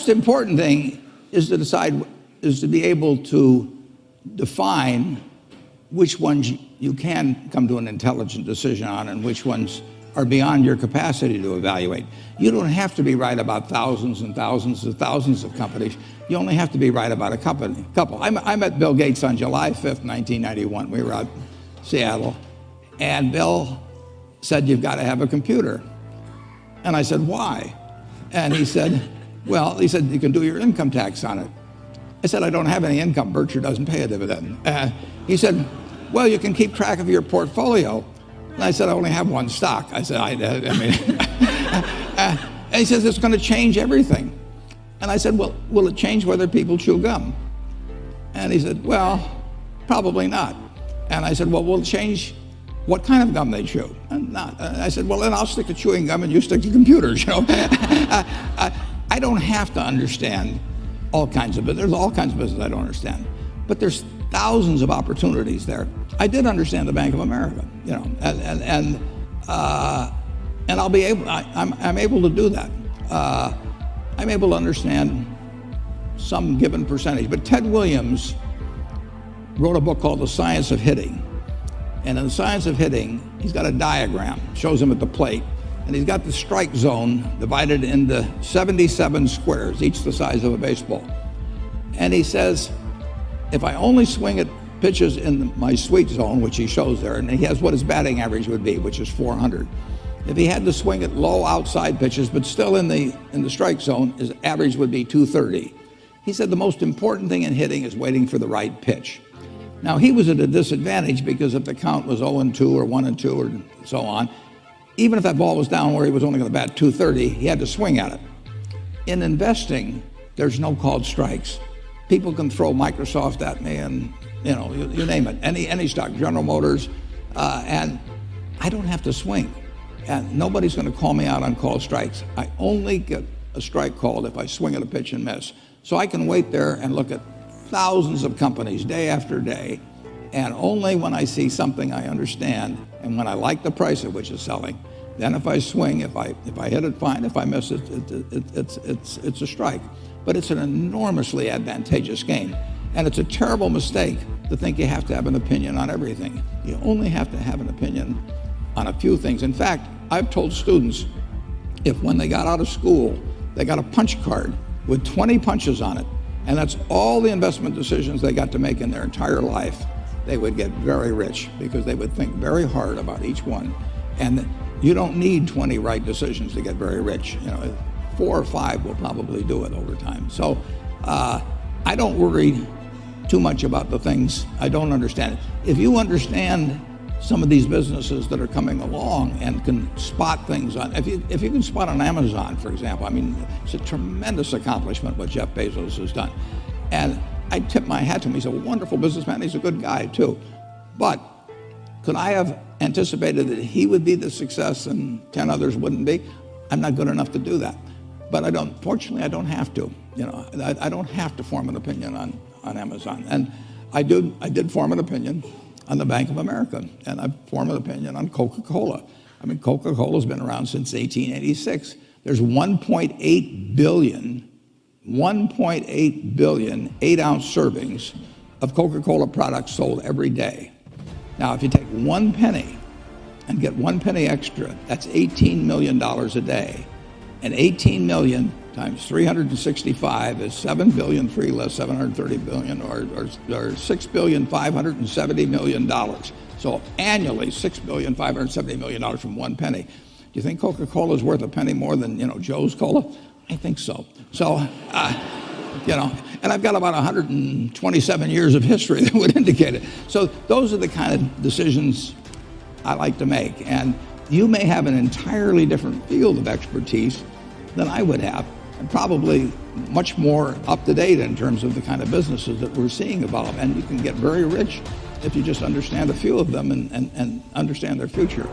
most important thing is to be able to define which ones you can come to an intelligent decision on and which ones are beyond your capacity to evaluate. You don't have to be right about thousands and thousands and thousands of companies. You only have to be right about a couple. I met Bill Gates on July 5th, 1991. We were out in Seattle, and Bill said, "You've got to have a computer." And I said, "Why?" And he said, "Well," he said, "you can do your income tax on it." I said, "I don't have any income. Berkshire doesn't pay a dividend." He said, "Well, you can keep track of your portfolio." And I said, "I only have one stock." I said, I mean, and he says, "It's going to change everything." And I said, "Well, will it change whether people chew gum?" And he said, "Well, probably not." And I said, "Well, will it change what kind of gum they chew?" And not. And I said, "Well, then I'll stick to chewing gum and you stick to computers, you know." I don't have to understand all kinds of business. There's all kinds of business I don't understand. But there's thousands of opportunities there. I did understand the Bank of America, you know, and I'll be able. I'm able to do that. I'm able to understand some given percentage. But Ted Williams wrote a book called The Science of Hitting, and in The Science of Hitting, he's got a diagram, shows him at the plate, and he's got the strike zone divided into 77 squares, each the size of a baseball. And he says, if I only swing at pitches in my sweet zone, which he shows there, and he has what his batting average would be, which is 400. If he had to swing at low outside pitches, but still in the strike zone, his average would be 230. He said the most important thing in hitting is waiting for the right pitch. Now, he was at a disadvantage because if the count was 0-2 or 1-2 or so on, even if that ball was down where he was only going to bat 230, he had to swing at it. In investing, there's no called strikes. People can throw Microsoft at me and, you know, you name it, any stock, General Motors, and I don't have to swing. And nobody's going to call me out on called strikes. I only get a strike called if I swing at a pitch and miss. So I can wait there and look at thousands of companies day after day, and only when I see something I understand and when I like the price at which it's selling, then if I swing, if I hit it, fine. If I miss it, it's a strike. But it's an enormously advantageous game. And it's a terrible mistake to think you have to have an opinion on everything. You only have to have an opinion on a few things. In fact, I've told students, if when they got out of school, they got a punch card with 20 punches on it, and that's all the investment decisions they got to make in their entire life, they would get very rich because they would think very hard about each one. And you don't need 20 right decisions to get very rich. You know, 4 or 5 will probably do it over time. So I don't worry too much about the things I don't understand. If you understand some of these businesses that are coming along and can spot things on, if you can spot on Amazon, for example, I mean, it's a tremendous accomplishment what Jeff Bezos has done. And I tip my hat to him. He's a wonderful businessman. He's a good guy too. But could I have anticipated that he would be the success and 10 others wouldn't be? I'm not good enough to do that. But fortunately, I don't have to. You know, I don't have to form an opinion on Amazon. And I did form an opinion on the Bank of America, and I've formed an opinion on Coca-Cola. I mean, Coca-Cola's been around since 1886. There's 1.8 billion 8-ounce servings of Coca-Cola products sold every day. Now, if you take 1 penny and get 1 penny extra, that's $18 million a day. And 18 million times 365 is 7 billion, 3 less 730 billion, or $6,570,000,000. So annually, $6,570,000,000 from 1 penny. Do you think Coca-Cola is worth a penny more than, you know, Joe's Cola? I think so. So, you know, and I've got about 127 years of history that would indicate it. So those are the kind of decisions I like to make. And you may have an entirely different field of expertise than I would have, and probably much more up to date in terms of the kind of businesses that we're seeing evolve. And you can get very rich if you just understand a few of them and understand their future.